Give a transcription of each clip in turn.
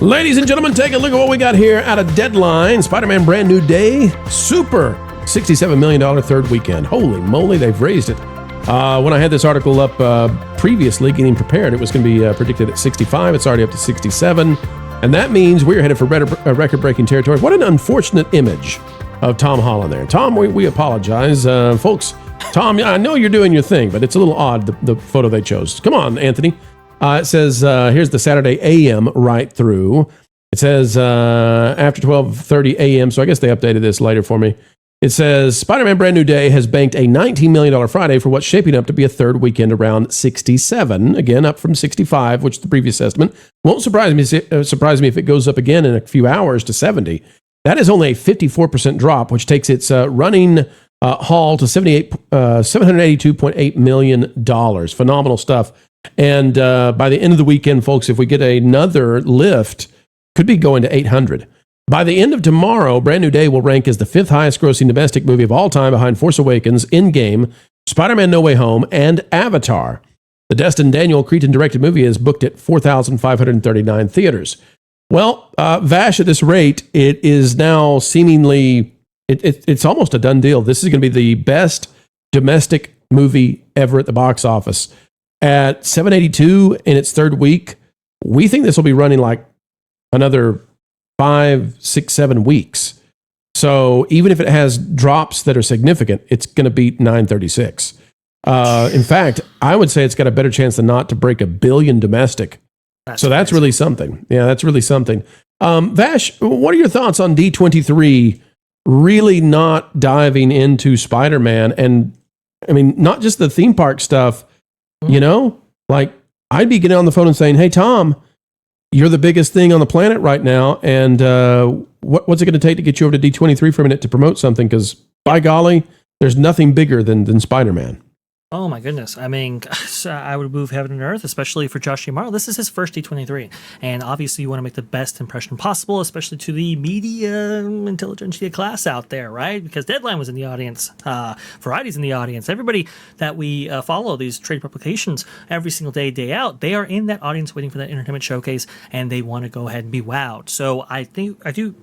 Ladies and gentlemen, take a look at what we got here out of Deadline. Spider-Man Brand New Day. Super $67 million third weekend. Holy moly, they've raised it. When I had this article up previously, getting prepared, it was going to be predicted at 65. It's already up to 67. And that means we're headed for record-breaking territory. What an unfortunate image of Tom Holland there. Tom, we apologize. Folks, Tom, I know you're doing your thing, but it's a little odd, the photo they chose. Come on, Anthony. It says, here's the Saturday AM right through. It says after 12:30 a.m., so I guess they updated this later for me. It says, Spider-Man Brand New Day has banked a $19 million Friday for what's shaping up to be a third weekend around 67. Again, up from 65, which is the previous estimate. Won't surprise me if it goes up again in a few hours to 70. That is only a 54% drop, which takes its running haul to $782.8 million. Phenomenal stuff. And by the end of the weekend, folks, if we get another lift, could be going to 800. By the end of tomorrow, Brand New Day will rank as the fifth highest grossing domestic movie of all time behind Force Awakens, Endgame, Spider-Man No Way Home, and Avatar. The Dustin Daniel Cretton-directed movie is booked at 4,539 theaters. Well, Vash, at this rate, it is now seemingly, it's almost a done deal. This is going to be the best domestic movie ever at the box office. At 782 in its third week, we think this will be running like another 5, 6, 7 weeks. So even if it has drops that are significant, it's going to beat 936. In fact, I would say it's got a better chance than not to break $1 billion domestic. That's really something. Yeah, that's really something. Vash, what are your thoughts on D23 really not diving into Spider-Man? And I mean, not just the theme park stuff, you know, like I'd be getting on the phone and saying, hey, Tom, you're the biggest thing on the planet right now. And what's it going to take to get you over to D23 for a minute to promote something? Because by golly, there's nothing bigger than Spider-Man. Oh my goodness. I mean, I would move heaven and earth, especially for Josh D'Amaro. This is his first D23. And obviously you want to make the best impression possible, especially to the media intelligentsia class out there, right? Because Deadline was in the audience, Variety's in the audience. Everybody that we follow, these trade publications, every single day, day out, they are in that audience waiting for that entertainment showcase, and they want to go ahead and be wowed. So I do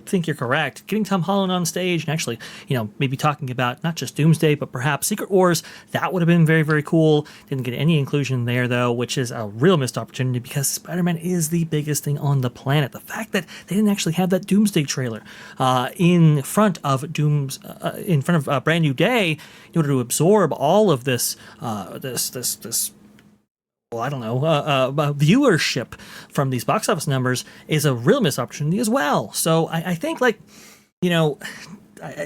think you're correct. Getting Tom Holland on stage and actually, you know, maybe talking about not just Doomsday, but perhaps Secret Wars, that would have been very, very cool. Didn't get any inclusion there, though, which is a real missed opportunity because Spider-Man is the biggest thing on the planet. The fact that they didn't actually have that Doomsday trailer in front of Brand New Day in order to absorb all of this viewership from these box office numbers is a real missed opportunity as well. So I think, like, you know,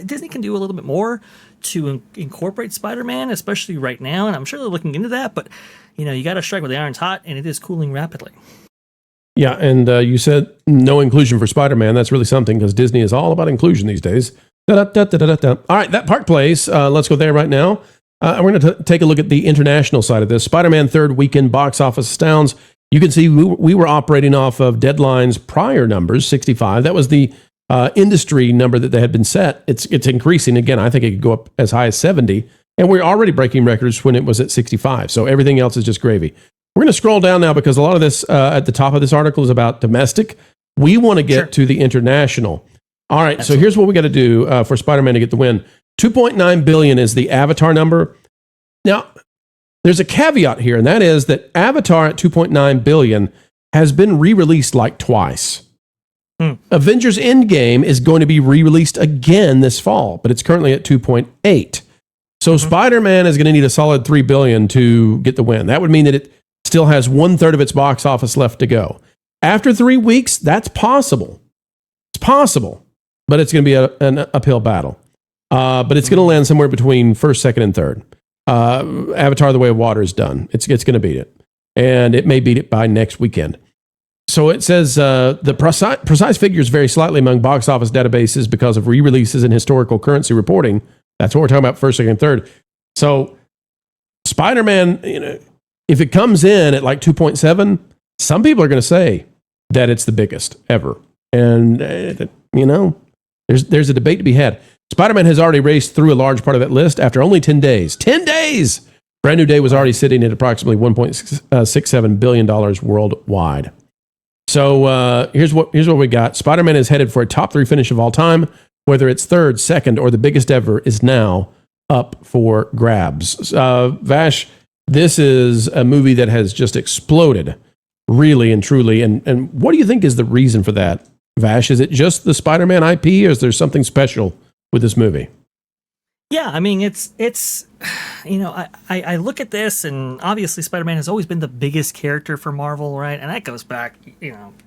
Disney can do a little bit more to incorporate Spider-Man, especially right now, and I'm sure they're looking into that, but, you know, you got to strike while the iron's hot, and it is cooling rapidly. Yeah, and you said no inclusion for Spider-Man. That's really something, because Disney is all about inclusion these days. Da-da-da-da-da-da. All right, that Park Place, let's go there right now. We're going to take a look at the international side of this. Spider-Man third weekend box office astounds. You can see we were operating off of Deadline's prior numbers, 65. That was the industry number that they had been set. It's increasing again. I think it could go up as high as 70, and we're already breaking records when it was at 65. So everything else is just gravy. We're going to scroll down now because a lot of this at the top of this article is about domestic. We want to get to the international. All right. Absolutely. So here's what we got to do for Spider-Man to get the win. 2.9 billion is the Avatar number. Now, there's a caveat here, and that is that Avatar at 2.9 billion has been re-released like twice. Avengers Endgame is going to be re-released again this fall, but it's currently at 2.8. So Spider-Man is going to need a solid 3 billion to get the win. That would mean that it still has 1/3 of its box office left to go. After 3 weeks, that's possible. It's possible, but it's going to be an uphill battle. But it's going to land somewhere between first, second, and third. Avatar: The Way of Water is done. It's going to beat it, and it may beat it by next weekend. So it says the precise figures vary slightly among box office databases because of re-releases and historical currency reporting. That's what we're talking about, first, second, third. So Spider-Man, you know, if it comes in at like 2.7, some people are going to say that it's the biggest ever. And, you know, there's a debate to be had. Spider-Man has already raced through a large part of that list after only 10 days. 10 days! Brand New Day was already sitting at approximately $1.67 billion worldwide. So here's what we got. Spider-Man is headed for a top 3 finish of all time. Whether it's third, second, or the biggest ever is now up for grabs. Vash, this is a movie that has just exploded, really and truly. And what do you think is the reason for that, Vash? Is it just the Spider-Man IP, or is there something special with this movie? Yeah, I mean, it's I look at this, and obviously Spider-Man has always been the biggest character for Marvel, right? And that goes back,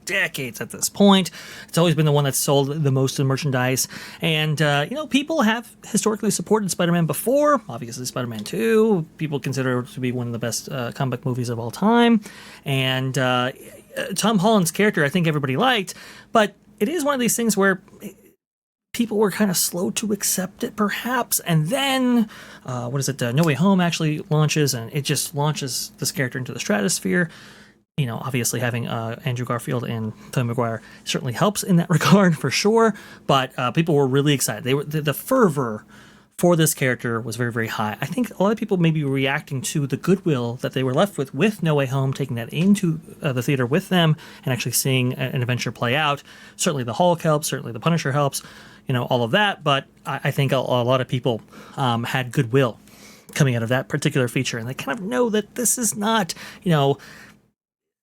decades at this point. It's always been the one that's sold the most in merchandise. And, people have historically supported Spider-Man before. Obviously, Spider-Man 2, people consider it to be one of the best comic book movies of all time. And Tom Holland's character, I think everybody liked. But it is one of these things where people were kind of slow to accept it, perhaps. And then, No Way Home actually launches, and it just launches this character into the stratosphere. Obviously having Andrew Garfield and Tobey Maguire certainly helps in that regard, for sure. But people were really excited. The fervor for this character was very, very high. I think a lot of people may be reacting to the goodwill that they were left with No Way Home, taking that into the theater with them and actually seeing an adventure play out. Certainly the Hulk helps, certainly the Punisher helps, all of that. But I think a lot of people had goodwill coming out of that particular feature. And they kind of know that this is not,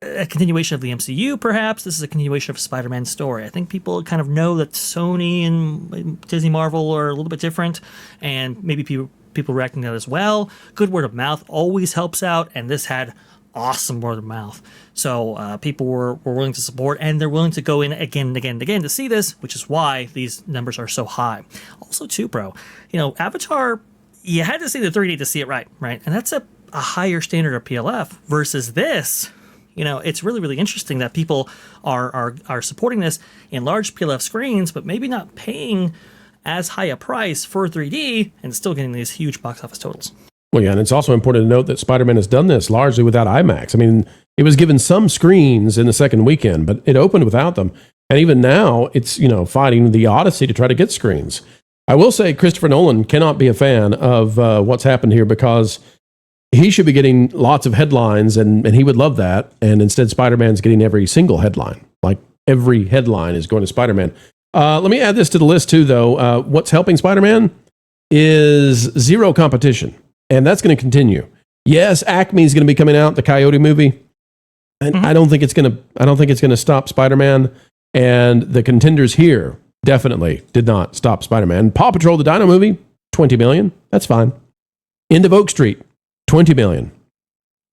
a continuation of the MCU, perhaps. This is a continuation of Spider-Man's story. I think people kind of know that Sony and Disney Marvel are a little bit different, and maybe people reacting to that as well. Good word of mouth always helps out, and this had awesome word of mouth. So people were willing to support, and they're willing to go in again and again and again to see this, which is why these numbers are so high. Also, too, bro, Avatar, you had to see the 3D to see it right? And that's a higher standard of PLF versus this. It's really, really interesting that people are supporting this in large PLF screens, but maybe not paying as high a price for 3D and still getting these huge box office totals. Well, yeah, and it's also important to note that Spider-Man has done this largely without IMAX. I mean, it was given some screens in the second weekend, but it opened without them. And even now, it's, fighting the Odyssey to try to get screens. I will say Christopher Nolan cannot be a fan of what's happened here, because he should be getting lots of headlines, and he would love that. And instead, Spider-Man's getting every single headline. Like, every headline is going to Spider-Man. Let me add this to the list, too, though. What's helping Spider-Man is zero competition, and that's going to continue. Yes, Acme is going to be coming out, the Coyote movie. And I don't think it's going to stop Spider-Man. And the contenders here definitely did not stop Spider-Man. Paw Patrol, the Dino movie, $20 million. That's fine. End of Oak Street, $20 million.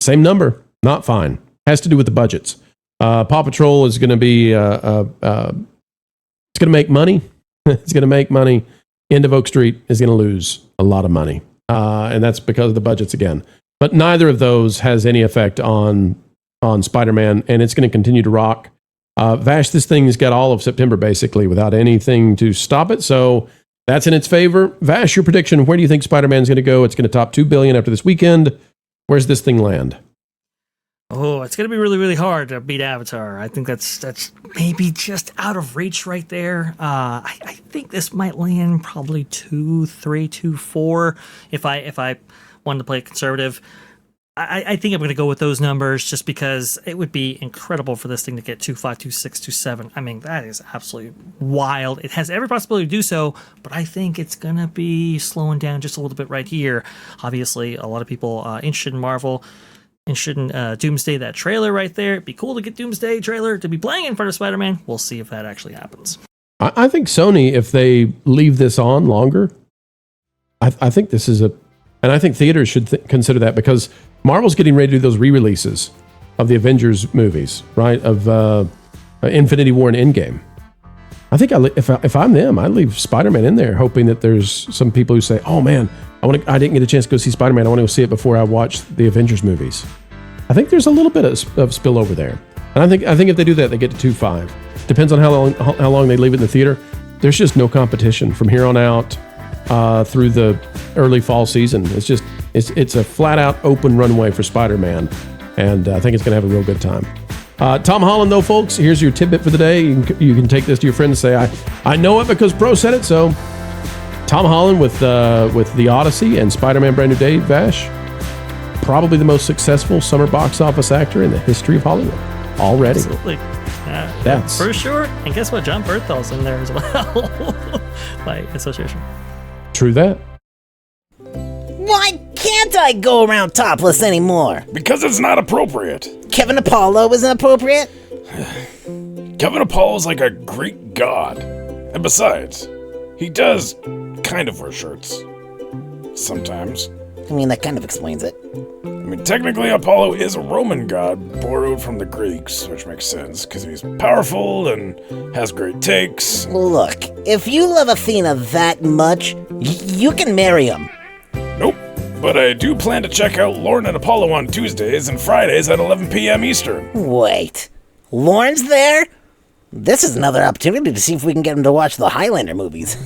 Same number, not fine. Has to do with the budgets. Paw Patrol is going to be, it's going to make money. It's going to make money. End of Oak Street is going to lose a lot of money. And that's because of the budgets again. But neither of those has any effect on Spider-Man, and it's going to continue to rock. Vash, this thing's got all of September basically without anything to stop it. So that's in its favor. Vash, your prediction, where do you think Spider-Man's going to go? It's going to top $2 billion after this weekend. Where's this thing land? Oh, it's going to be really, really hard to beat Avatar. I think that's maybe just out of reach right there. I think this might land probably 2, 3, 2, 4 if I wanted to play it conservative. I think I'm going to go with those numbers just because it would be incredible for this thing to get 2.5, 2.6, 2.7. I mean, that is absolutely wild. It has every possibility to do so, but I think it's going to be slowing down just a little bit right here. Obviously, a lot of people interested in Marvel, interested in Doomsday, that trailer right there. It'd be cool to get Doomsday trailer to be playing in front of Spider-Man. We'll see if that actually happens. I think Sony, if they leave this on longer, I think this is and I think theaters should consider that, because Marvel's getting ready to do those re-releases of the Avengers movies, right? Of Infinity War and Endgame. I think if I'm them, I'd leave Spider-Man in there, hoping that there's some people who say, "Oh man, I didn't get a chance to go see Spider-Man. I want to go see it before I watch the Avengers movies." I think there's a little bit of spillover there, and I think if they do that, they get to 2.5. Depends on how long they leave it in the theater. There's just no competition from here on out through the early fall season. It's a flat out open runway for Spider-Man, and I think it's going to have a real good time. Tom Holland, though, folks, here's your tidbit for the day. You can take this to your friends and say, I know it because Pro said it. So Tom Holland with The Odyssey and Spider-Man Brand New Day, Vash, probably the most successful summer box office actor in the history of Hollywood already. Absolutely. That's for sure. And guess what? John Berthel's in there as well by association. true that. Why can't I go around topless anymore? Because it's not appropriate. Kevin Apollo isn't appropriate? Kevin Apollo's like a Greek god. And besides, he does kind of wear shirts. Sometimes. I mean, that kind of explains it. I mean, technically Apollo is a Roman god borrowed from the Greeks, which makes sense, because he's powerful and has great takes. Look, if you love Athena that much, you can marry him. Nope. But I do plan to check out Lauren and Apollo on Tuesdays and Fridays at 11 p.m. Eastern. Wait, Lauren's there? This is another opportunity to see if we can get him to watch the Highlander movies.